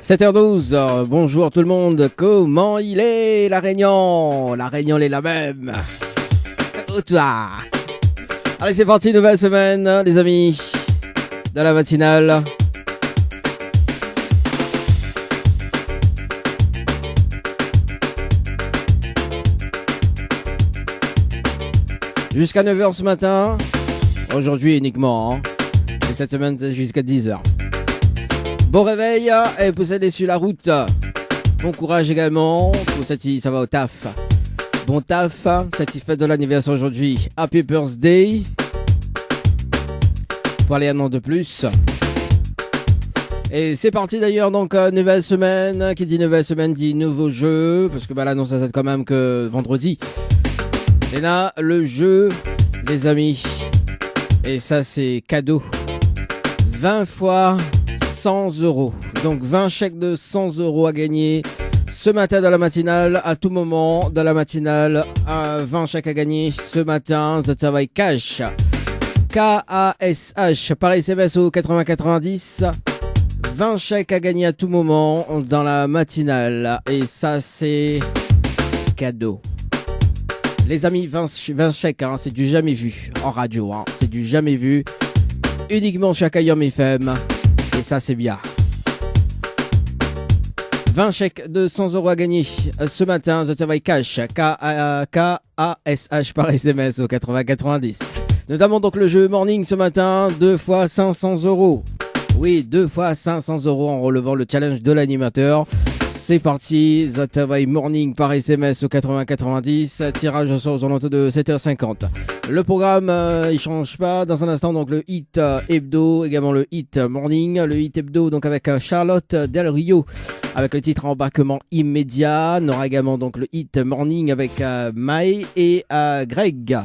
7h12, bonjour tout le monde, comment il est la Réunion? La Réunion est la même. Ou toi? Allez, c'est parti, nouvelle semaine, les amis, de la matinale. Jusqu'à 9h ce matin, aujourd'hui uniquement, hein. Et cette semaine c'est jusqu'à 10h. Bon réveil et vous êtes sur la route. Bon courage également, pour cette, ça va au taf. Bon taf, cette fête de l'anniversaire aujourd'hui. Happy birthday. Pour aller un an de plus. Et c'est parti d'ailleurs, donc nouvelle semaine. Qui dit nouvelle semaine dit nouveau jeu. Parce que bah là non, ça c'est quand même que vendredi. Et là, le jeu, les amis. Et ça c'est cadeau. 20 fois 100 euros. Donc 20 chèques de 100 euros à gagner ce matin dans la matinale, à tout moment dans la matinale. 20 chèques à gagner ce matin, The Travail Cash. K-A-S-H par SMS au 8090. 20 chèques à gagner à tout moment dans la matinale. Et ça c'est cadeau. Les amis, 20 chèques, hein, c'est du jamais vu en radio. Hein, c'est du jamais vu. Uniquement sur Kayom FM. Et ça c'est bien. 20 chèques de 100 euros à gagner ce matin. The Travail Cash. K-A-S-H par SMS au 8090. Notamment donc le jeu Morning ce matin. 2 fois 500 euros. Oui, 2 fois 500 euros en relevant le challenge de l'animateur. C'est parti, The Travail Morning par SMS au 8090, tirage au sort aux alentours de 7h50. Le programme, il change pas. Dans un instant, donc le hit hebdo, également le hit morning, le hit hebdo, donc avec Charlotte Del Rio, avec le titre Embarquement immédiat. On aura également donc le hit morning avec Mai et Greg,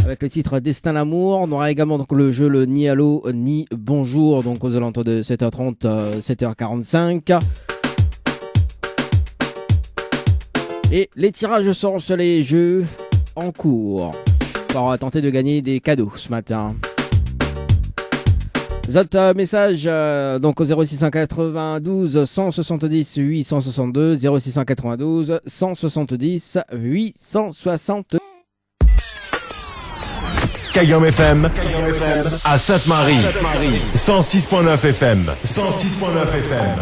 avec le titre Destin l'amour. On aura également donc le jeu le ni allô ni bonjour, donc aux alentours de 7h30, 7h45. Et les tirages sont sur les jeux en cours pour tenter de gagner des cadeaux ce matin. Votre message donc au 0692 170 862 0692 170 862. Kayom FM à Sainte-Marie 106.9 FM 106.9 FM.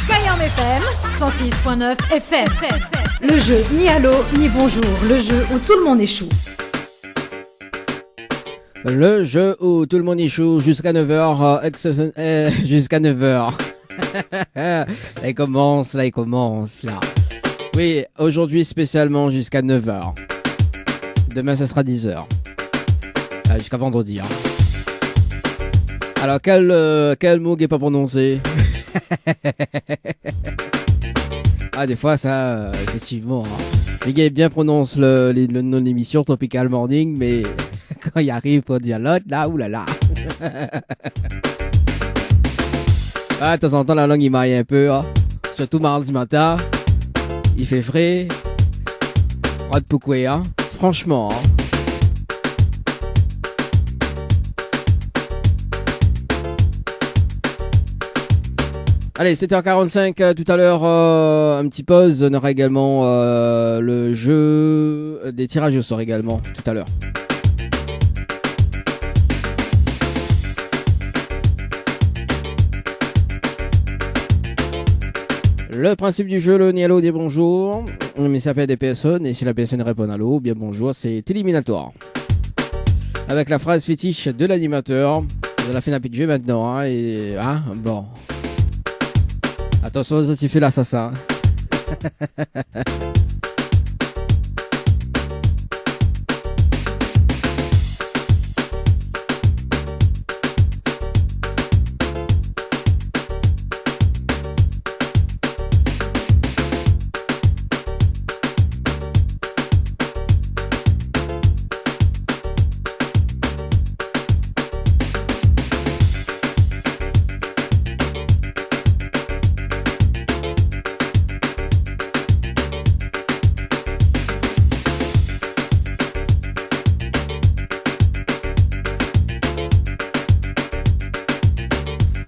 Kayom FM 106.9 FM. Le jeu ni allô ni bonjour, le jeu où tout le monde échoue. Le jeu où tout le monde échoue jusqu'à 9h. Jusqu'à 9h. Là il commence. Oui, aujourd'hui spécialement jusqu'à 9h. Demain ça sera 10h. Jusqu'à vendredi. Hein. Alors quel mot n'est pas prononcé? Ah, des fois, ça, effectivement. Hein. Les gars bien prononcent le nom de l'émission Tropical Morning, mais quand il arrive pour dire l'autre, là, oulala. Ah, de temps en temps, la langue, il maille un peu. Hein. Surtout mardi matin. Il fait frais. Pas de poucoué, hein. Franchement, hein. Allez, 7h45 tout à l'heure, un petit pause. On aura également le jeu des tirages au sort également tout à l'heure. Le principe du jeu, le ni allô, des bonjours. Mais ça fait des personnes et si la personne répond allô, bien bonjour, c'est éliminatoire. Avec la phrase fétiche de l'animateur. De la fin de jeu maintenant, hein, et hein, bon. Attention, ça fait l'assassin.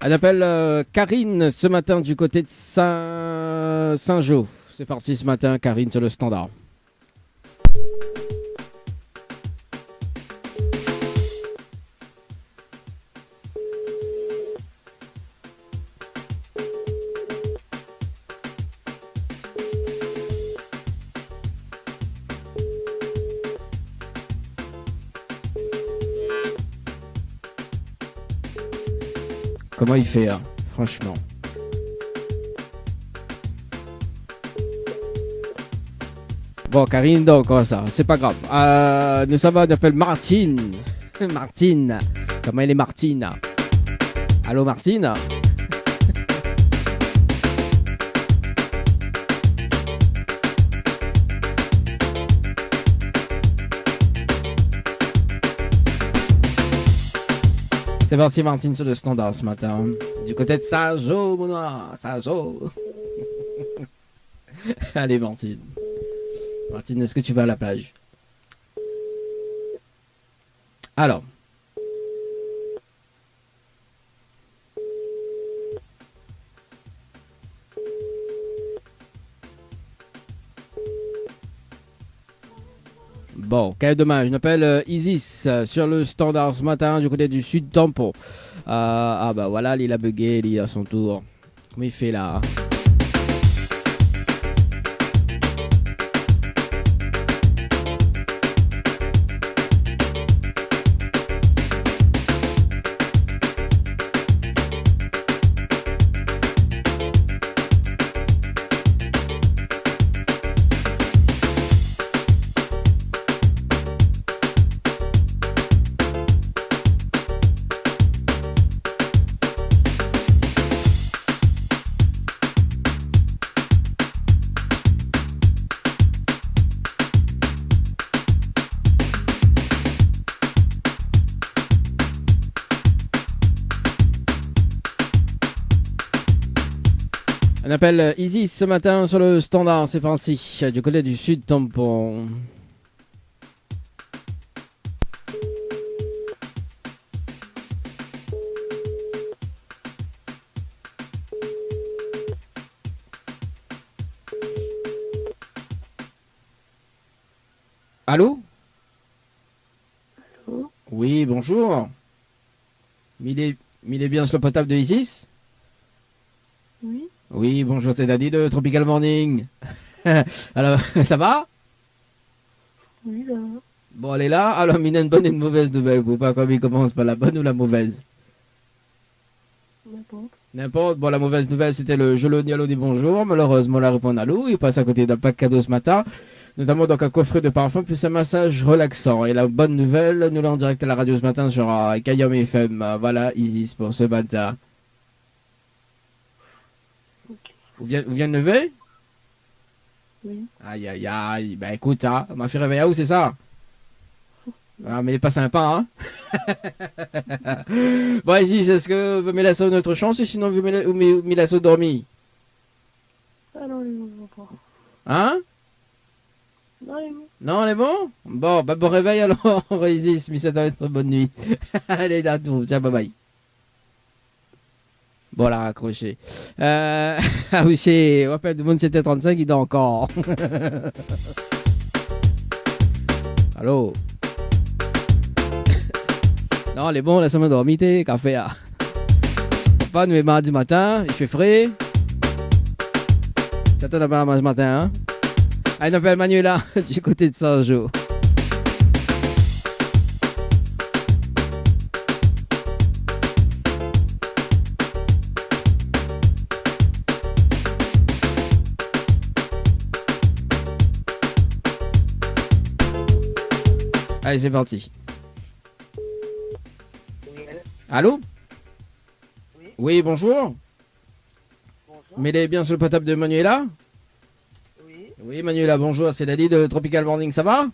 Elle appelle Karine ce matin du côté de Saint-Jean. C'est parti ce matin, Karine, sur le standard. Comment il fait, hein, franchement. Bon, Karine, donc, ça, c'est pas grave. Nous sommes, on appelle Martine. Martine. Comment elle est, Martine? Allô, Martine? C'est parti, Martine, sur le standard ce matin. Du côté de Saint-Jean, mon noir. Saint-Jean. Allez, Martine. Martine, est-ce que tu vas à la plage? Alors. Bon, quel dommage. Je m'appelle Isis sur le standard ce matin du côté du sud tampon. Ah bah voilà, il a bugué, il a son tour. Comment il fait là? On appelle Isis ce matin sur le standard, c'est parti, du côté du sud tampon. Allô? Allô? Oui, bonjour. Il est bien sur le potable de Isis? Oui. Oui, bonjour, c'est Daddy de Tropical Morning. Alors, ça va? Oui, là. Bon, elle est là. Alors, il y a une bonne et une mauvaise nouvelle. Vous pas comme il commence par la bonne ou la mauvaise? N'importe. N'importe. Bon, la mauvaise nouvelle, c'était le Jolo Nialo dit bonjour. Malheureusement, la réponse à l'eau. Il passe à côté d'un pack cadeau ce matin. Notamment donc un coffret de parfum plus un massage relaxant. Et la bonne nouvelle, nous l'avons en direct à la radio ce matin sur Kayam FM. Voilà, Isis pour ce matin. Ok. Vous venez de lever? Oui. Aïe, aïe, aïe. Ben écoute, hein, on m'a fait réveiller à où, c'est ça? Ah, mais il est pas sympa, hein? Bon, Isis, est-ce que vous mettez la sauce notre chance ou sinon vous mettez la sauce dormie? Ah non, les mots, pas. Hein? Non, les mots. Non, on est bon? Bon, bah bon réveil alors, Isis, mais ça doit être bonne nuit. Allez, là, tout. Tiens, bye bye. Bon, là, raccroché. Ah oui, c'est... On appelle du monde 7h35, il dort encore. Allô? Non, elle est bon, laisse-moi dormir, t'es, café, ah. Papa, nous est mardi matin, il fait frais. J'attends d'abord ce matin, hein. Ah, il m'appelle Manuela, du côté de Saint-Jean. Allez, c'est parti. Allô? Oui. Oui, bonjour. Bonjour. Mettez bien sur le potable de Manuela. Oui, Oui, Manuela, bonjour, c'est Daddy de Tropical Morning, ça va?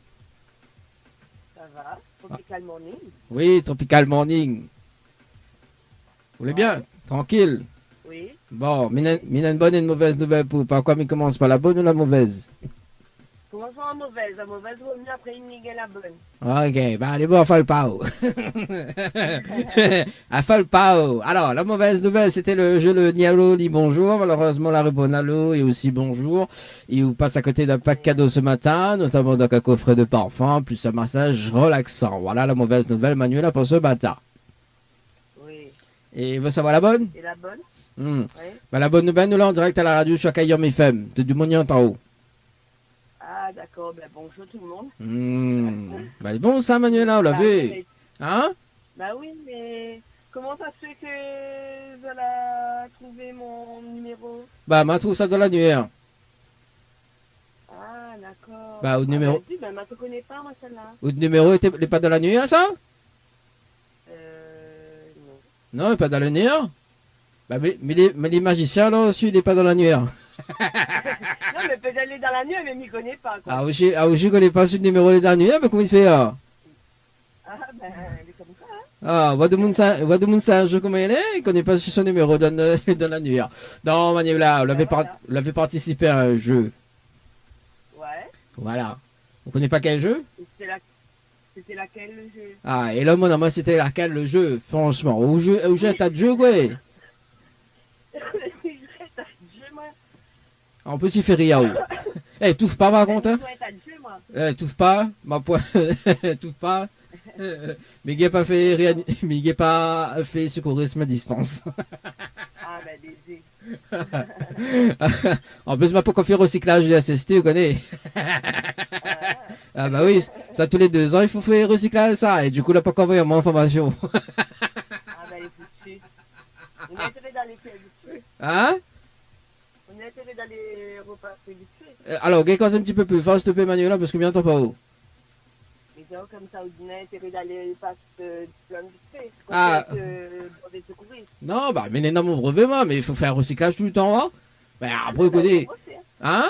ça va. Tropical Morning. Oui, Tropical Morning. Vous voulez bien? Tranquille. Oui. Bon, mina une bonne et une mauvaise nouvelle pour par quoi il commence par la bonne ou la mauvaise? Comment ça en mauvaise. La mauvaise vaut mieux après une ligue la bonne. Ok, bah allez, bon, à pao. À pao. Alors, la mauvaise nouvelle, c'était le jeu le Nialo dit bonjour. Malheureusement, la réponse Nalo et aussi bonjour. Il vous passe à côté d'un pack cadeau ce matin, notamment donc un coffret de parfum, plus un massage relaxant. Voilà la mauvaise nouvelle, Manuela, pour ce matin. Oui. Et il veut savoir la bonne? Et la bonne? Hmm. Oui. Bah, la bonne nouvelle, nous là en direct à la radio sur Kayom FM, de Dumonian en haut. Ah, d'accord. Ben, bonjour tout le monde. Bah, bon ça, Manuela, on l'a Bah, vu. mais- Hein? Bah oui, mais comment ça se fait que vous allez trouver mon numéro? Bah, m'a trouvé ça dans l'annuaire. Ah, d'accord. Bah, au numéro- Ben, je ne connais pas, moi, celle-là. Votre numéro était pas dans l'annuaire, ça? Non. Non, il est pas dans l'annuaire. Bah, mais les magiciens, là, aussi, il n'est pas dans l'annuaire. Non, mais peut-être aller dans la nuit, mais je m'y connais pas, quoi. Ah, je connais pas ce numéro de l'annuaire, mais comment il fait, là? Ah, ben, elle est comme ça, hein. Ah, voix de Mounsa, je comment il est, il connaît pas son numéro dans l'annuaire. Non, Manuela, on l'avait participé à un jeu. Ouais. Voilà. Vous connaissez pas quel jeu? Et c'était laquelle, le jeu? Ah, et là, mon amour, c'était laquelle le jeu? Franchement, au jeu, t'as de jeu, quoi. En plus, il fait rire. Eh, touffe pas, par contre, hein? Touffe pas, ma pointe, touffe pas. Mais il n'a pas fait mais il pas fait secourisme à distance. Ah, ben, des En plus, ma pas qu'on fait recyclage de la CST, vous connaissez. Ah bah oui, ça tous les 2 ans, il faut faire recyclage ça. Et du coup, là, pas qu'on envoyer moins d'informations. Ah, ben, elle est foutue. On a intérêt d'aller faire vite fait. Hein? On a intérêt d'aller repasser vite fait. Alors, quand un petit peu plus fort, s'il te plaît, Manuela, parce que bientôt pas haut. Mais c'est comme ça, on a intérêt d'aller passer plein vite fait. Ah. Brevet de secouriste. Non, bah, mais dans mon brevet, moi, mais il faut faire un recyclage tout le temps, hein. Bah, après, écoutez. Hein?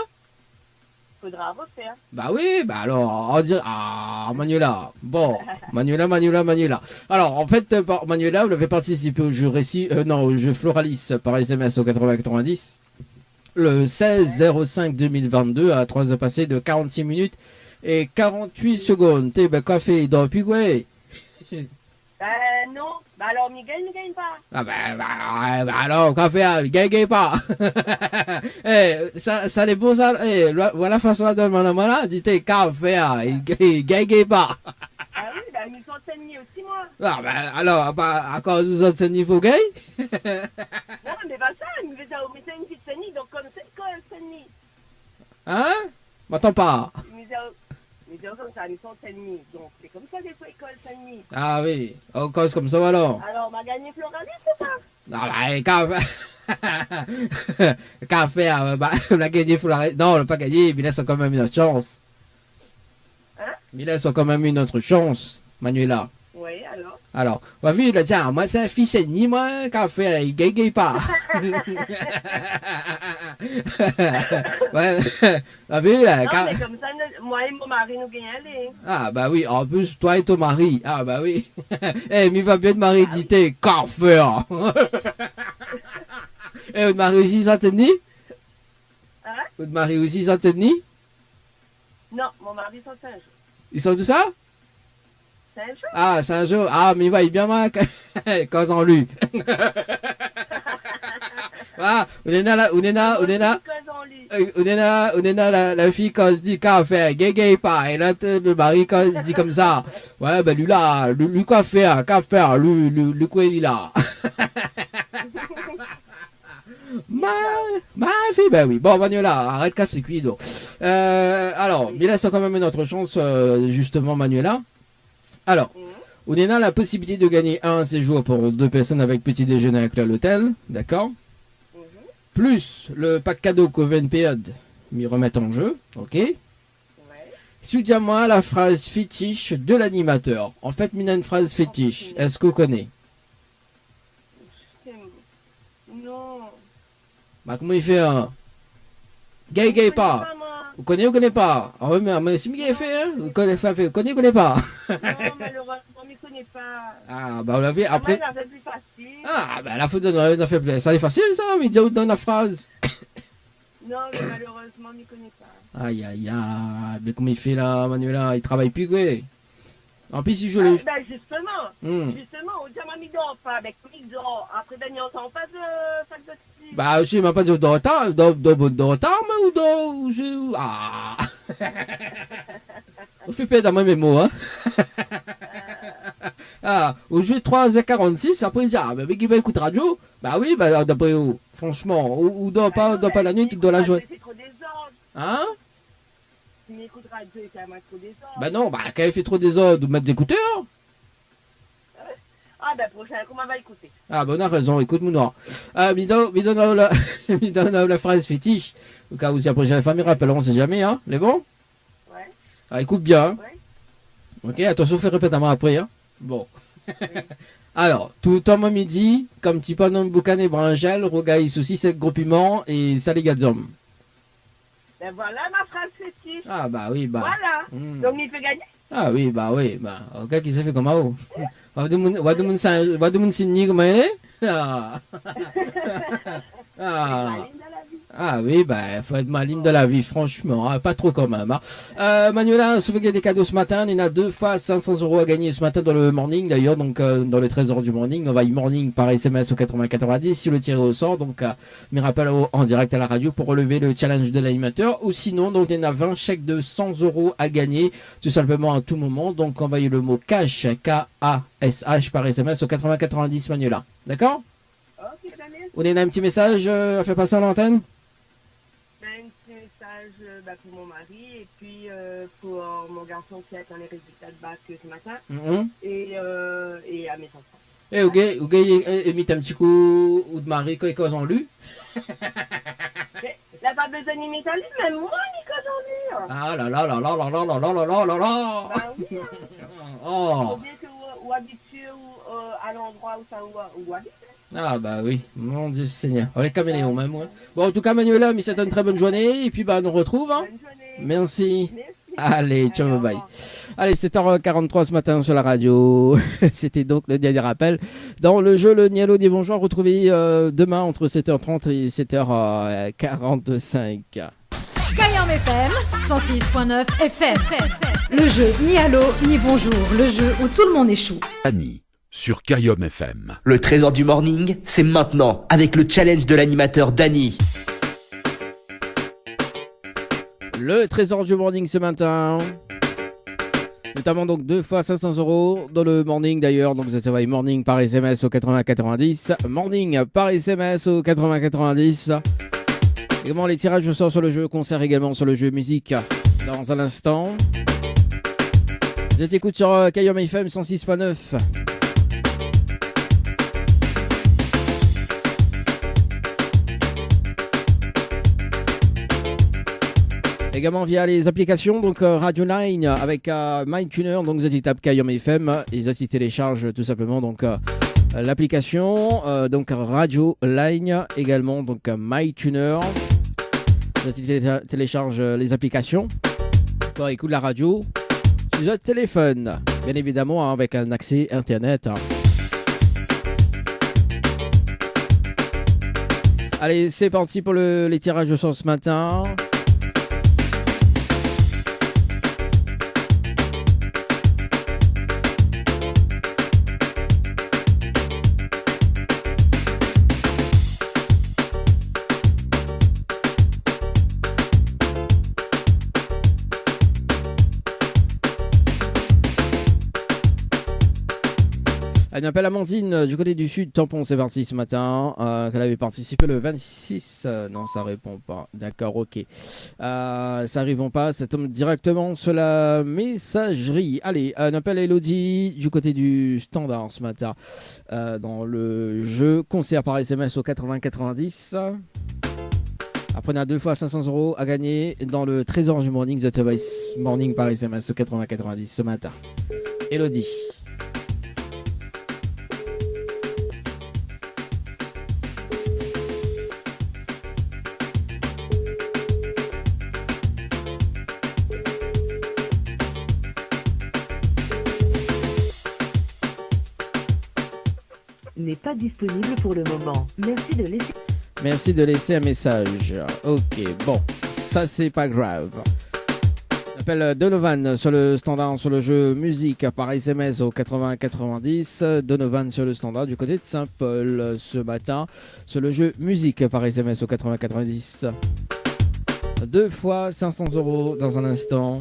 Faudra refaire. Bah oui, bah alors, on dirait... Ah, Manuela. Bon, Manuela. Alors, en fait, Manuela, vous avez participé au jeu au jeu Floralis par SMS au 80-90. Le 16-05-2022 à 3 heures passées de 46 minutes et 48 secondes. T'es, bah, quoi fait? Depuis quoi? Non. Bah alors, il gagne pas. Ah bah alors, café, gagne pas. Eh, ça les beaux ça, eh, voilà façon de mon dites café, il gagne pas. Ah oui, bah ils sont enseignés aussi, moi. Ah bah alors, bah, à cause de ce niveau gay? Non, mais pas ça, mais c'est une petite saignée, donc comme c'est quoi un saignée? Hein? M'attends pas. Mais c'est comme ça, ils sont enseignés, donc c'est comme ça des fois école saignée. Ah oui, en cause comme ça alors. Alors, on va gagner Floralis, c'est ça? Ah bah, café, bah, on a gagné Floralis. Non, on l'a pas gagné, mais laisse quand même une autre chance. Hein? Mais laisse quand même une autre chance, Manuela. Oui, alors? Alors, on va vu, il a dit, ah, moi, c'est un fils ni moi, café, il gagne pas. Ouais, on vu, Non, mais comme ça, moi et mon mari nous gagnons aller. ah, bah oui, en plus, toi et ton mari. Ah, bah oui. Eh, mais il va bien te marier, dit-il, café. Eh, votre mari aussi, ça te dit? Hein? Votre mari aussi, ça te dit? Non, mon mari sont Saint-Jean. Ils sont tout ça? Saint-Jean? Ah, c'est un jour. Ah, mais il va bien mal quand on lui. Ah, on est là, la fille quand se dit qu'à faire, gay pas, et là, le mari quand se dit comme ça, ouais, ben lui là, lui quoi faire, lui quoi il est là. Ma fille, ben oui. Bon, Manuela, arrête casser cuit, donc. Alors, mais là, c'est quand même une autre chance, justement, Manuela. Alors, on est là la possibilité de gagner un séjour pour 2 personnes avec petit déjeuner avec l'hôtel, d'accord? Plus le pack cadeau Coven Period, m'y remettre en jeu, ok? Ouais. Soutiens-moi la phrase fétiche de l'animateur. En fait, Mina, une phrase fétiche. Est-ce que vous connaissez? Non. Bah, comment il fait un... Gay pas. Vous connaissez ou connaissez pas? Ah oui, mais si Miguel fait, hein? Vous connaissez ou connaissez pas? Non, malheureusement, je ne connais pas. Ah, bah, on l'a vu après. Moi, ça fait plus facile. Ah, bah, la faute de Noël, on a fait plus. Ça est facile, ça, mais dis-nous dans la phrase. Non, mais malheureusement, il ne connaît pas. Aïe, aïe, aïe. Mais comment il fait là, Manuela? Il travaille plus, quoi. En plus, si je le. Ben justement, au diamant, il dort pas. Ben, comme il dort, après, ben, on s'en passe sac de petits. Bah, je m'a pas dit de retard, de retard, mais ou de. Ah! On fait pas dans mes mots, hein? Ah, au jeu 3h46, après il dit, ah, mais qui va écouter radio? Bah oui, bah d'après où? Franchement, ou dans pas la nuit, dans la journée. C'est trop désordre. Hein? Tu m'écoutes radio, c'est quand même trop désordre. Bah non, bah quand il fait trop désordre, ou mettre des écouteurs. Ah, ben, prochain, comment on va écouter? Ah, bah on a raison, écoute-moi. Ah, mi donne la phrase fétiche. Au cas où si la prochaine famille rappelleront, on sait jamais, hein? Les bons? Ouais. Ah, écoute bien, hein? Ouais. Ok, attention, fais répéter à moi après, hein? Bon. Alors, tout le temps midi, comme petit panneau boucan et branchel, rogaille souci, c'est gros piment et salé gazom. Ben voilà ma phrase fétiche. Ah, bah oui, bah. Voilà. Donc, il fait gagner. Ah oui, bah. Ok, qui s'est fait comme ça? Wadumun Sydney, comment elle est? Ah. Ah. Ah oui, bah, faut être maligne de la vie, franchement, hein, pas trop quand même. Hein. Manuela, souvenez des cadeaux ce matin, il y en a 2 fois 500 € à gagner ce matin dans le morning, d'ailleurs, donc dans le trésor du morning, on va y morning par SMS au 8090, si le tirer au sort, donc me rappelle en direct à la radio pour relever le challenge de l'animateur, ou sinon, donc il y en a 20 chèques de 100 € à gagner, tout simplement à tout moment, donc envoyez le mot cash, K-A-S-H par SMS au 8090 Manuela, d'accord? Ok, Daniel. On a un petit message à faire passer à l'antenne? Un petit message pour mon mari et puis pour mon garçon qui attend les résultats de bac ce matin et à mes enfants. Et ok, et mis un petit coup ou de mari quand ils ont lu. Là, pas besoin d'imiter lui, même moi, Nicolas en lu. Ah là là là là là là là là là là là là. Bah oui. Oh. Faut bien que ou habitué ou à l'endroit où ça ou habite. Ah bah oui, mon Dieu Seigneur. On est caméléons même, ouais. Bon, en tout cas, Manuela, mais c'est une très bonne journée. Et puis, bah, on nous retrouve. Hein. Bonne journée. Merci. Merci. Allez, ciao, bye bye. Allez, 7h43 ce matin sur la radio. C'était donc le dernier rappel. Dans le jeu, le Nialo dit bonjour. Retrouvez demain entre 7h30 et 7h45. Kayam FM 106.9 FM. Le jeu ni allô ni bonjour. Le jeu où tout le monde échoue. Annie sur Kayom FM. Le trésor du morning, c'est maintenant avec le challenge de l'animateur Dany. Le trésor du morning ce matin. Notamment donc 2 fois 500 € dans le morning d'ailleurs. Donc vous savez morning par SMS au 8090. Morning par SMS au 8090. Également les tirages au sort sur le jeu concert également sur le jeu musique dans un instant. Vous êtes écoute sur Kayom FM 106.9. Également via les applications, donc Radio Line avec MyTuner, donc vous êtes tapez Kayom FM et vous êtes télécharge tout simplement donc l'application, donc Radio Line également, donc MyTuner. Vous êtes télécharge les applications pour écouter la radio sur votre téléphone, bien évidemment hein, avec un accès internet. Hein. Allez, c'est parti pour les tirages de sort ce matin. Elle m'appelle Amandine du côté du sud, Tampon, c'est parti ce matin, qu'elle avait participé le 26, non ça répond pas, d'accord, ok, ça répond pas, ça tombe directement sur la messagerie. Allez, elle m'appelle Elodie du côté du standard ce matin, dans le jeu concert par SMS au 8090. Après on a 2 fois 500 € à gagner dans le trésor du morning, The Voice Morning par SMS au 8090 ce matin. Elodie. N'est pas disponible pour le moment. Merci de laisser... Merci de laisser un message. Ok, bon, ça c'est pas grave. J'appelle Donovan sur le standard sur le jeu musique par SMS au 80-90. Donovan sur le standard du côté de Saint-Paul ce matin sur le jeu musique par SMS au 80-90. 2 fois 500 € dans un instant.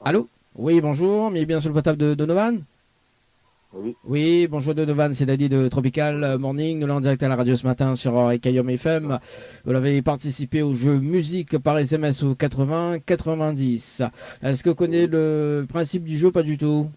Allô? Oui, bonjour, mais bien sur le portable de Donovan? Oui. Oui, bonjour Donovan, c'est Daddy de Tropical Morning. Nous l'avons en direct à la radio ce matin sur Kayom FM. Vous l'avez participé au jeu musique par SMS au 80-90. Est-ce que vous connaissez le principe du jeu? Pas du tout.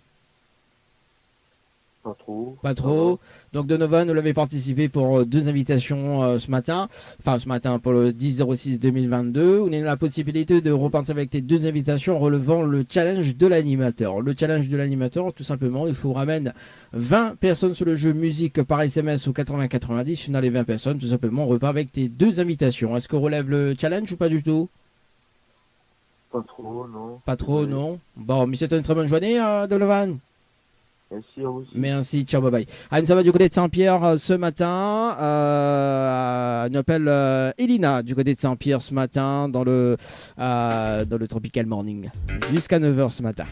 Pas trop. Pas trop. Donc Donovan, vous l'avez participé pour 2 invitations ce matin. Enfin ce matin pour le 10-06-2022. Vous avez la possibilité de repartir avec tes 2 invitations relevant le challenge de l'animateur. Le challenge de l'animateur, tout simplement, il faut ramener 20 personnes sur le jeu musique par SMS au 80-90. Si on a les 20 personnes, tout simplement, on repart avec tes 2 invitations. Est-ce qu'on relève le challenge ou pas du tout? Pas trop, non. Pas trop, non. Bon, mais c'était une très bonne journée, Donovan. Merci à vous aussi. Merci, ciao, bye bye. Anne, ça va du côté de Saint-Pierre ce matin. On appelle Elina du côté de Saint-Pierre ce matin dans le Tropical Morning. Jusqu'à 9h ce matin.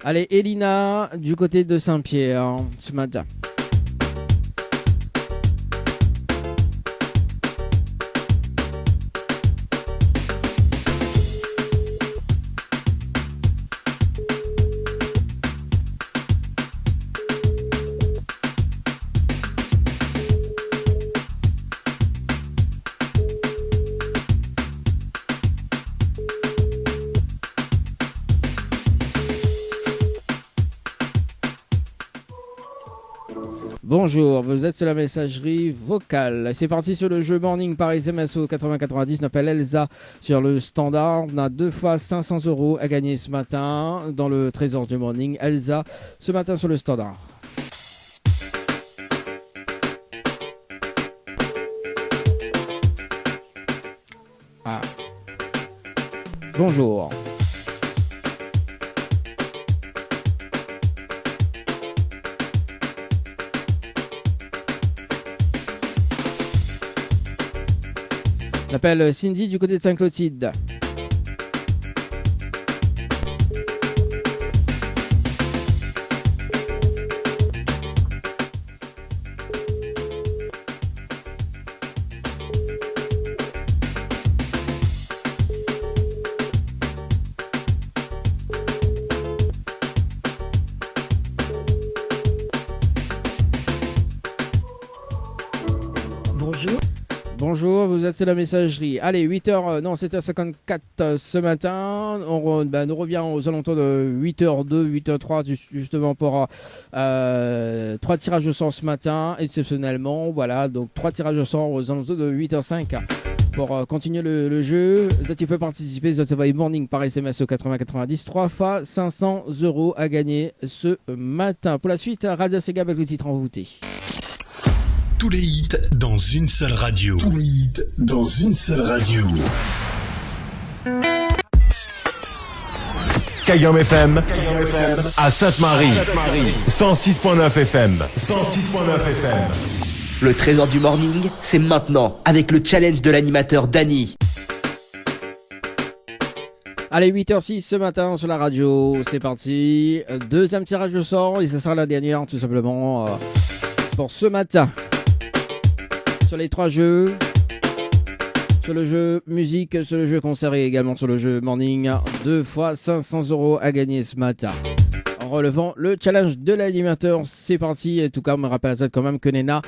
Allez, Elina du côté de Saint-Pierre ce matin. Bonjour, vous êtes sur la messagerie vocale. C'est parti sur le jeu Morning par SMS au 80-90. On appelle Elsa sur le standard. On a 2 fois 500 € à gagner ce matin dans le trésor du Morning. Elsa, ce matin sur le standard. Ah. Bonjour. J'appelle Cindy du côté de Saint-Clotilde. Bonjour, vous êtes sur la messagerie. Allez, 8h, non, 7h54 ce matin. Nous revient aux alentours de 8h02, 8h03, justement pour 3 tirages au sort ce matin, exceptionnellement. Voilà, donc 3 tirages au sort aux alentours de 8h05. Pour continuer le jeu, tu peux participer à The Morning par SMS au 80-90. 3 fois 500 € à gagner ce matin. Pour la suite, Radia Sega avec le titre envoûté. Tous les hits dans une seule radio. Tous les hits dans une seule radio. Kayom FM à Sainte-Marie. 106.9 FM. 106.9 FM. Le trésor du morning, c'est maintenant avec le challenge de l'animateur Dany. Allez, 8h06 ce matin sur la radio, c'est parti. 2e tirage au sort et ce sera la dernière tout simplement pour ce matin. Sur les 3 jeux, sur le jeu musique, sur le jeu concert et également sur le jeu morning, 2 fois 500 € à gagner ce matin. En relevant le challenge de l'animateur, c'est parti. En tout cas, on me rappelle à ça quand même que Nena,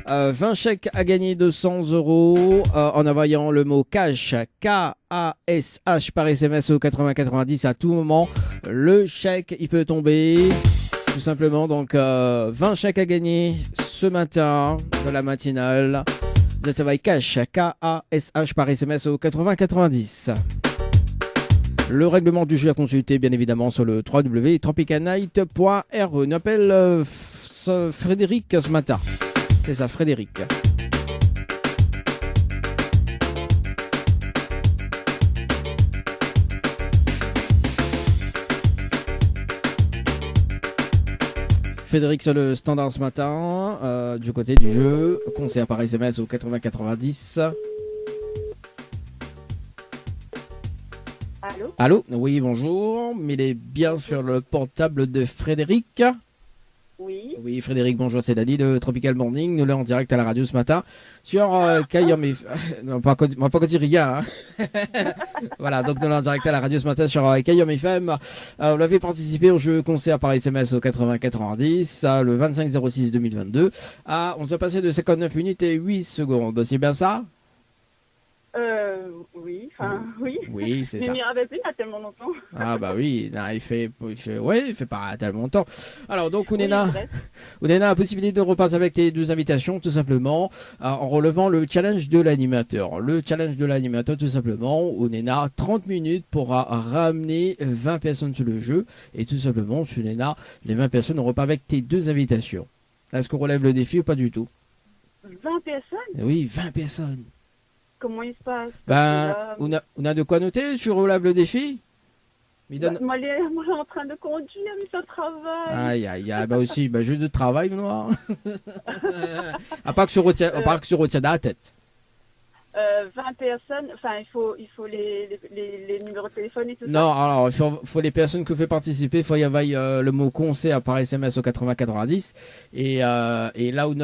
20 chèques à gagner de 100 € en envoyant le mot cash, K-A-S-H par SMS au 80-90 à tout moment. Le chèque, il peut tomber. Tout simplement, donc 20 chèques à gagner ce matin de la matinale. Ça va cash, K-A-S-H par SMS au 80-90. Le règlement du jeu à consulter bien évidemment sur le www.tropicalnight.re. On appelle Frédéric ce matin. C'est ça, Frédéric. Frédéric sur le standard ce matin, du côté du jeu, conseil par SMS au 8090. Allô? Allô? Oui, bonjour. Mais il est bien sur le portable de Frédéric. Oui. Oui, Frédéric, bonjour, c'est Dani de Tropical Morning. Nous sommes en direct à la radio ce matin sur Kayom FM. Non, pas dire rien. Hein. Voilà, donc nous sommes en direct à la radio ce matin sur Kayom FM. Vous l'avez participé au jeu concert par SMS au 8090 le 25/06/2022. On s'est passé de 59 minutes et 8 secondes. C'est bien ça? Oui, enfin, oui. Oui, c'est Mais ça. il n'y avait plus à tellement longtemps. Ah bah oui, non, il fait pas tellement longtemps. Alors donc Ounena, Oui, bref. Ounena a la possibilité de repartir avec tes 2 invitations tout simplement en relevant le challenge de l'animateur. Le challenge de l'animateur tout simplement, Ounena 30 minutes pourra ramener 20 personnes sur le jeu et tout simplement Ounena, les 20 personnes repartent avec tes 2 invitations. Est-ce qu'on relève le défi ou pas du tout? 20 personnes? Oui, 20 personnes. Comment il se passe? Ben, Parce que là, on a de quoi noter, tu relèves le défi? Mais donne... moi, je suis en train de conduire, mais ça travaille. Aïe, bah aussi, jeu de travail, moi. À part que tu retiens dans la tête. 20 personnes, enfin, il faut les numéros de téléphone et tout Non, alors, il faut les personnes que fait participer, il faut y avoir le mot conseil par SMS au 8090. Et là où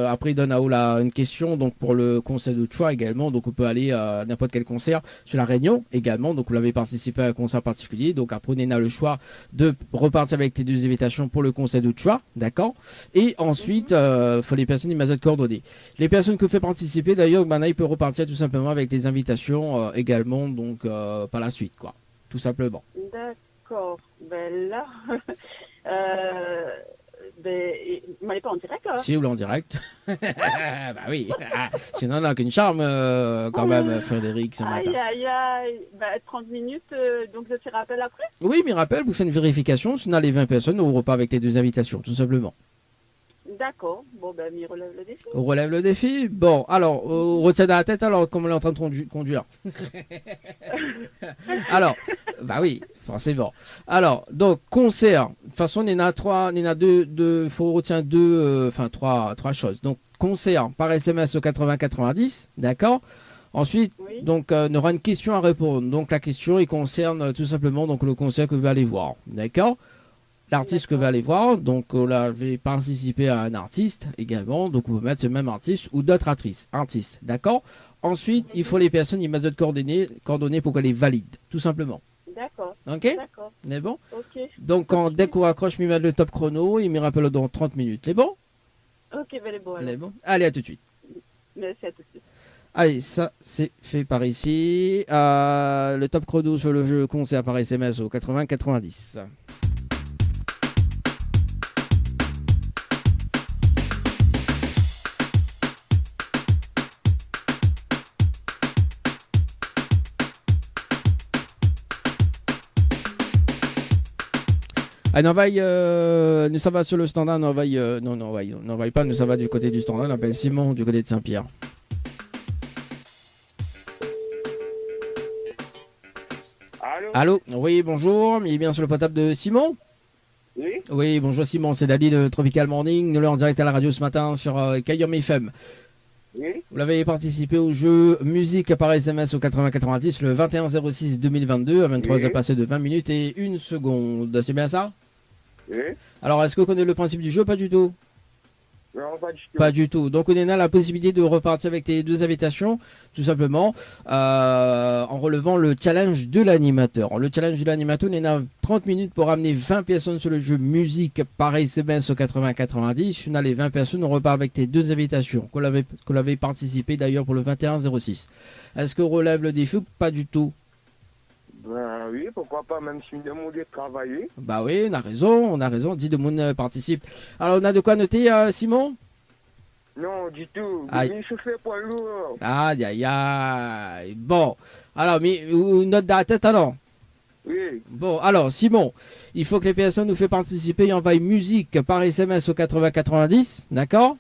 après, il donne à Oula une question, donc pour le conseil de choix également. Donc, on peut aller à n'importe quel concert sur la Réunion également. Donc, vous l'avez participé à un concert particulier. Donc, après, on a le choix de repartir avec tes 2 invitations pour le conseil de choix. D'accord? Et ensuite, il faut les personnes de coordonnées. Les personnes que fait participer, d'ailleurs, il peut repartir tout simplement avec les invitations également, donc par la suite, quoi. Tout simplement. D'accord. Ben là, il n'est pas en direct, là. Si, ou en direct. Bah oui. Sinon, on n'a qu'une charme, quand même, Frédéric, ce matin. Aïe. Ben, 30 minutes, donc je te rappelle après. Oui, mais rappelle, vous faites une vérification. Si on a les 20 personnes, on repart avec tes 2 invitations, tout simplement. D'accord. Bon, ben, il relève le défi. On relève le défi. Bon, alors, on retient dans la tête, alors, comme on est en train de conduire. Alors, bah oui, forcément. Alors, donc, concert. De toute façon, il y en a 3, il y en a 2, faut retenir 2, trois choses. Donc, concert par SMS au 8090, d'accord? Ensuite, Oui. donc, on aura une question à répondre. Donc, la question, il concerne tout simplement donc, le concert que vous allez voir, d'accord? L'artiste que vous allez voir, donc on avait participé à un artiste également, donc on peut mettre ce même artiste ou d'autres artistes, d'accord? Ensuite, il faut les personnes, il m'a de coordonnées pour qu'elles les valident, tout simplement. D'accord. Ok? D'accord. C'est bon? Ok. Donc dès qu'on raccroche, il met le top chrono, il me rappelle dans 30 minutes. C'est bon? Ok, ben, les bon. C'est bon? Allez, à tout de suite. Merci à tout de suite. Allez, ça c'est fait par ici. Le top chrono sur le jeu concert par SMS au 80-90. Ah, nous ça va sur le standard, non, pas, nous ça va du côté du standard, on appelle Simon du côté de Saint-Pierre. Allô? Oui, bonjour, il est bien sur le portable de Simon? Oui. Oui, bonjour Simon, c'est Dali de Tropical Morning, nous sommes en direct à la radio ce matin sur Kayom FM. Oui. Vous l'avez participé au jeu musique par SMS au 80-90 le 21/06/2022 à 23h passé de 20 minutes et 1 seconde. C'est bien ça? Oui. Alors, est-ce que vous connaissez le principe du jeu? Pas du tout. Non, pas du tout. Pas du tout. Donc, on a la possibilité de repartir avec tes 2 invitations, tout simplement, en relevant le challenge de l'animateur. Le challenge de l'animateur, on a 30 minutes pour ramener 20 personnes sur le jeu musique par SMS au 80-90. On a les 20 personnes, on repart avec tes 2 invitations, qu'on avait participé d'ailleurs pour le 21/06. Est-ce qu'on relève le défi ou pas du tout? Ben oui, pourquoi pas, même si on demande de travailler. Bah oui, on a raison, 10 de monde participe. Alors, on a de quoi noter, Simon? Non, du tout. Aïe. Il se fait pas lourd. Bon, alors, mais une note dans la tête alors? Oui. Bon, alors, Simon, il faut que les personnes nous fassent participer et envoient musique par SMS au 8090, d'accord?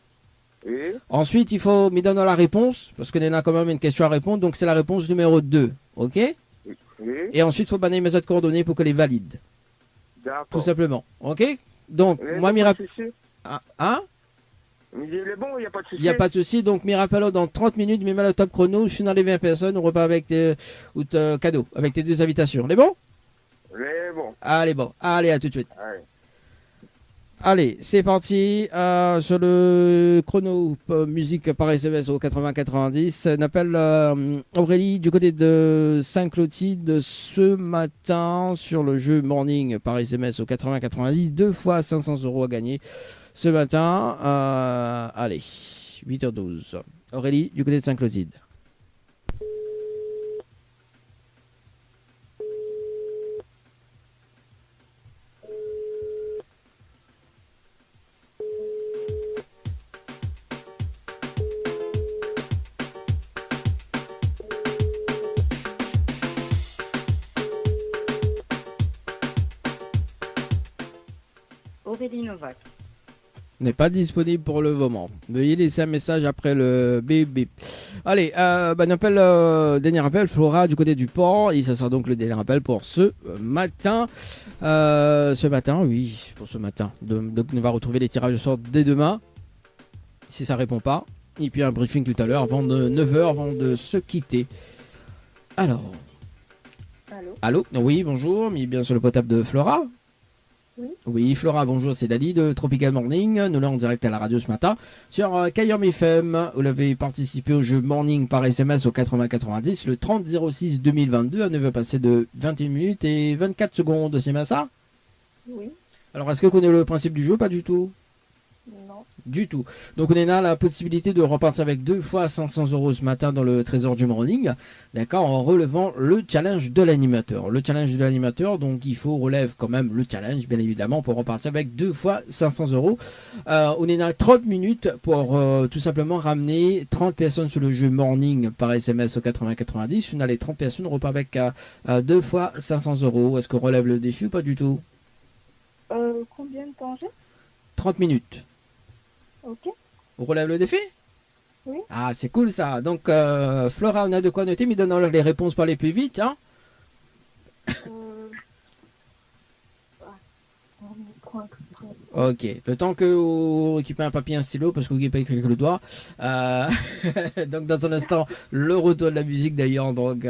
Oui. Ensuite, il faut me donner la réponse, parce qu'on a quand même une question à répondre, donc c'est la réponse numéro 2, ok? Oui. Et ensuite, il faut banner mes autres coordonnées pour que les valide, D'accord. tout simplement, ok? Donc, Oui, moi, pas m'y de rappelle... souci. Hein? Il est bon, il n'y a pas de souci. Il n'y a pas de souci, donc m'y rappelle dans 30 minutes, mets le top chrono, je suis dans les 20 personnes, on repart avec tes cadeaux, avec tes 2 invitations. Les bons? Mais bon. Allez, bon, allez, à tout de suite. Allez. Allez, c'est parti sur le chrono musique par SMS au 80-90. On appelle Aurélie du côté de Saint-Clotilde ce matin sur le jeu Morning par SMS au 80-90. 2 fois 500 € à gagner ce matin. Allez, 8h12. Aurélie du côté de Saint-Clotilde. Aurélie Novak. N'est pas disponible pour le moment. Veuillez laisser un message après le bip bip. Allez, on appelle dernier appel Flora du côté du port et ça sera donc le dernier appel pour ce matin. Ce matin, oui, pour ce matin. Donc on va retrouver les tirages au sort dès demain. Si ça répond pas. Et puis un briefing tout à l'heure avant de 9h avant de se quitter. Alors. Allô? Allô? Oui, bonjour, mis bien sur le potable de Flora. Oui, Flora, bonjour, c'est Dali de Tropical Morning. Nous là en direct à la radio ce matin sur Kayom FM. Vous l'avez participé au jeu Morning par SMS au 80-90, le 30-06-2022. À 9h passé de 21 minutes et 24 secondes, c'est bien ça? Oui. Alors, est-ce que vous connaissez le principe du jeu? Pas du tout. Non. Du tout. Donc on est là la possibilité de repartir avec 2 fois 500 € ce matin dans le trésor du morning, d'accord, en relevant le challenge de l'animateur. Le challenge de l'animateur, donc il faut relever quand même le challenge, bien évidemment, pour repartir avec 2 fois 500 €. On est là 30 minutes pour tout simplement ramener 30 personnes sur le jeu morning par SMS au 80-90. On a les 30 personnes, on repart avec 2 fois 500 €. Est-ce qu'on relève le défi ou pas du tout? Combien de temps j'ai? 30 minutes. Ok. On relève le défi? Oui. Ah, c'est cool ça. Donc, Flora, on a de quoi noter, mais donnons les réponses par les plus vite. Hein. Ok, le temps que vous récupérez un papier et un stylo, parce que vous n'avez pas écrit avec le doigt. Donc, dans un instant, le retour de la musique d'ailleurs donc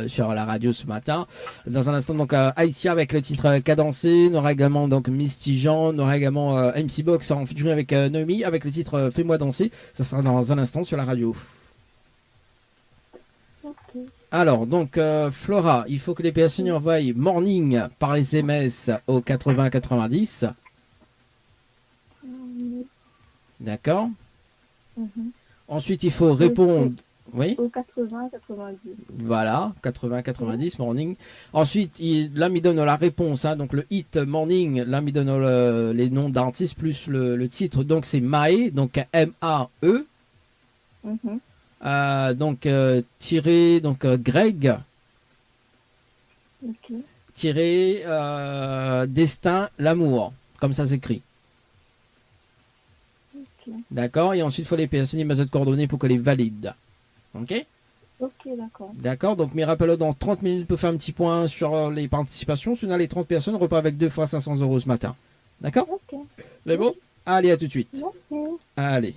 sur la radio ce matin. Dans un instant, donc Aïssia avec le titre Cadencé. On aura également donc Misty Jean. On aura également MC Box en featuring avec Noémie avec le titre Fais-moi danser. Ça sera dans un instant sur la radio. Ok. Alors, donc, Flora, il faut que les personnes envoient morning par SMS au 80-90. D'accord. Ensuite, il faut répondre. Oui. Au 80-90. Voilà, 80-90 morning. Ensuite, là, il donne la réponse. Hein, donc, le hit morning, là, il donne les noms d'artistes plus le titre. Donc, c'est Mae, donc M-A-E. Donc, tiré, donc Greg. Ok. Tiré Destin, l'amour. Comme ça s'écrit. D'accord, et ensuite il faut les personnes et de coordonnées pour que les valident. Ok? Ok, d'accord. D'accord, donc mes rappels dans 30 minutes pour faire un petit point sur les participations. Sinon, les 30 personnes repartent avec 2 fois 500 € ce matin. D'accord? Ok. C'est bon? Allez, à tout de suite. Merci. Allez.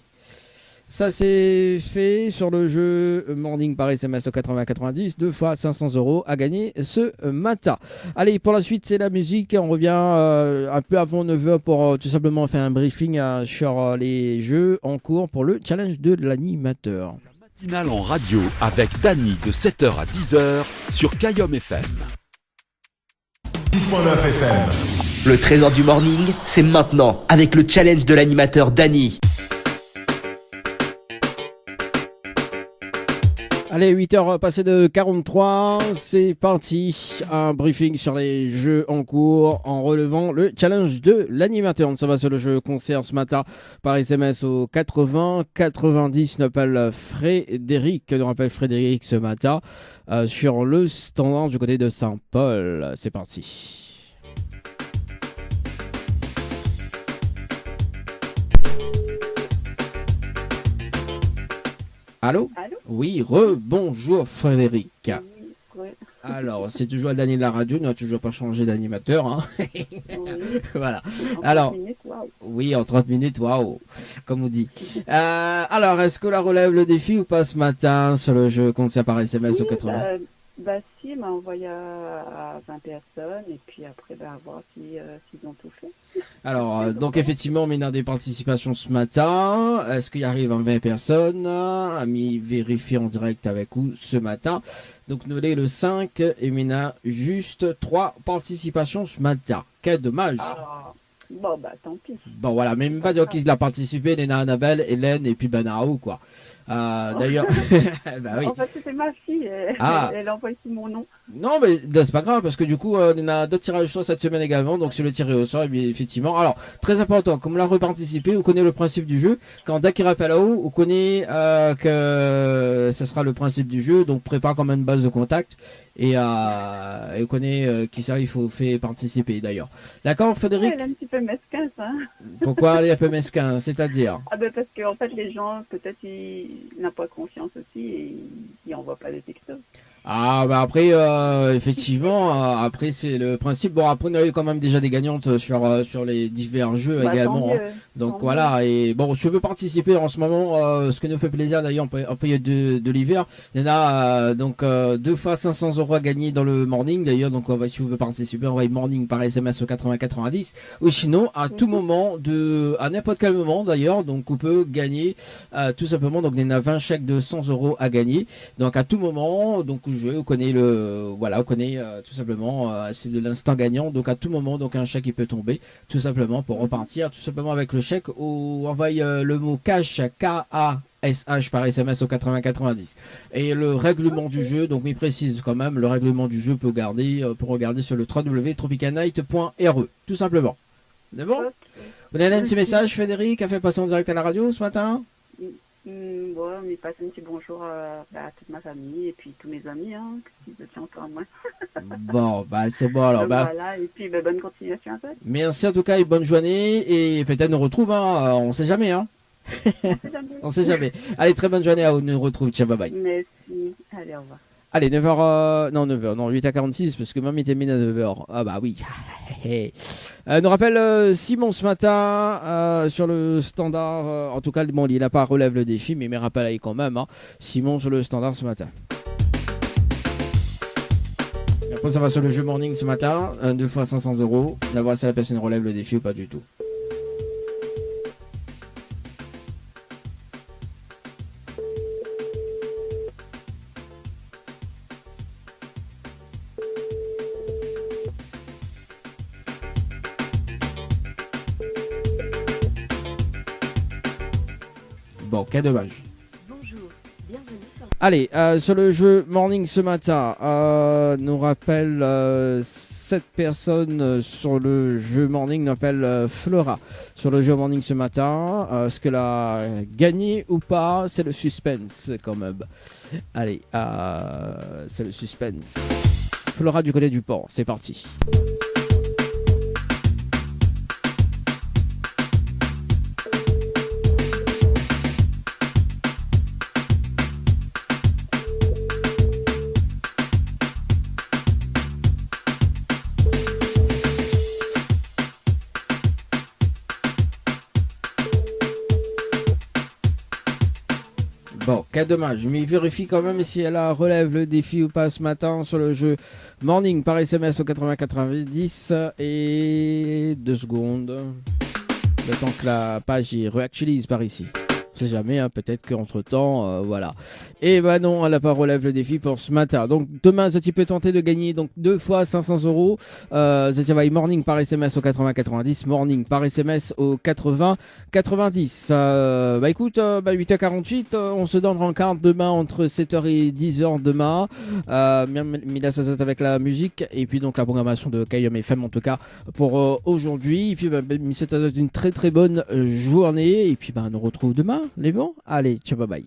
Ça c'est fait sur le jeu Morning par SMS au 80-90, 2 fois 500 € à gagner ce matin. Allez, pour la suite c'est la musique, on revient un peu avant 9h pour tout simplement faire un briefing sur les jeux en cours pour le challenge de l'animateur. La matinale en radio avec Dany de 7h à 10h sur Kayom FM. 10.9 FM. Le trésor du morning, c'est maintenant avec le challenge de l'animateur Dany. Allez, 8h passées de 43, c'est parti. Un briefing sur les jeux en cours en relevant le challenge de l'animateur. On s'en va sur le jeu concert ce matin par SMS au 80-90. On appelle Frédéric. On rappelle Frédéric ce matin sur le standard du côté de Saint-Paul. C'est parti. Allô? Allô? Oui, rebonjour Frédéric. Oui. Alors, c'est toujours Dany de la radio, on n'a toujours pas changé d'animateur. Hein. Oui. Voilà. En Alors, 30 minutes, waouh. oui, en 30 minutes, waouh, comme on dit. Alors, est-ce que la relève le défi ou pas ce matin sur le jeu contient par SMS au 80? Si, il m'a envoyé à 20 personnes et puis après, à voir s'ils ont tout fait. Alors, donc effectivement, on met dans des participations ce matin. Est-ce qu'il arrive en 20 personnes? Ami vérifié en direct avec vous ce matin. Donc, nous sommes le 5 et on a juste 3 participations ce matin. Quel dommage. Bon, tant pis. Bon, voilà, même pas dire qui a participé, Léna, Annabelle, Hélène et puis Banao, quoi. D'ailleurs, bah oui. En fait, c'était ma fille. Elle envoie ici mon nom. Non, mais c'est pas grave parce que du coup, on a d'autres tirages au sort cette semaine également. Donc, sur le tiré au sort, effectivement. Alors, très important, comme on l'a reparticipé, on connaît le principe du jeu. Quand Daki rappelle à haut, on connaît que ce sera le principe du jeu. Donc, prépare comme une base de contact. Et on connaît qui ça, il faut faire participer d'ailleurs. D'accord, Frédéric? Elle est un petit peu mesquin, ça. Pourquoi elle est un peu mesquin? C'est-à-dire? Parce que en fait, les gens, peut-être, ils n'ont pas confiance aussi et ils n'envoient pas des textos. Après effectivement après c'est le principe. Bon, après on a eu quand même déjà des gagnantes sur les divers jeux également, hein. Donc voilà, et bon, si tu veux participer en ce moment, ce qui nous fait plaisir d'ailleurs en période de l'hiver, il y en a donc 2 fois 500 € à gagner dans le morning d'ailleurs. Donc si vous voulez participer, envoyez morning par SMS au 8090 ou sinon à tout moment, à n'importe quel moment d'ailleurs. Donc on peut gagner tout simplement, donc il y en a 20 chèques de 100 € à gagner, donc à tout moment. Donc on connaît tout simplement, c'est de l'instant gagnant, donc à tout moment, donc un chèque qui peut tomber tout simplement pour repartir tout simplement avec le chèque, ou envoyer le mot cash KASH par SMS au 8090. Et le règlement du jeu, donc il précise quand même, le règlement du jeu pour regarder sur le www.tropicanight.re tout simplement. C'est bon? Vous avez un petit message, Frédéric, a fait passer en direct à la radio ce matin? Bon, on y passe un petit bonjour à toute ma famille et puis tous mes amis, qui se tiennent encore à moi. Bon, c'est bon alors. Voilà, et puis bonne continuation à toi. Merci en tout cas et bonne journée, et peut-être nous retrouve, on sait jamais, On sait jamais. Allez, très bonne journée, on nous retrouve, ciao, bye bye. Merci, allez, au revoir. Allez, 9h, non 8h46 parce que même il termine à 9h. Ah bah oui. Nous rappelle Simon ce matin sur le standard. En tout cas, bon, il n'a pas relève le défi, mais il me rappelle quand même. Simon sur le standard ce matin. Et après, ça va sur le jeu morning ce matin. 2 fois 500 €. La voir si la personne relève le défi ou pas du tout. Bon, quel dommage. Bonjour, bienvenue sur... Allez, sur le jeu morning ce matin, nous rappelle 7 personnes sur le jeu morning, nous rappelle Flora sur le jeu morning ce matin. Est-ce qu'elle a gagné ou pas? C'est le suspense quand même. Allez, c'est le suspense. Flora du côté du port, c'est parti. Bon, quel dommage, mais il vérifie quand même si elle relève le défi ou pas ce matin sur le jeu morning par SMS au 8090 et 2 secondes. Le temps que la page y réactualise par ici. On sait jamais, peut-être qu'entre temps, voilà. Et non, elle n'a pas relève le défi pour ce matin. Donc demain, Zeti peut tenter de gagner donc 2 fois 500 €. Zeti va morning par SMS au 8090, morning par SMS au 8090. Écoute, 8h48, on se donne rencontre demain entre 7h et 10h demain. Mila Sazat avec la musique et puis donc la programmation de KIM FM en tout cas pour aujourd'hui. Et puis c'est une très très bonne journée et puis on nous retrouve demain. Les bons? Allez, ciao, bye bye.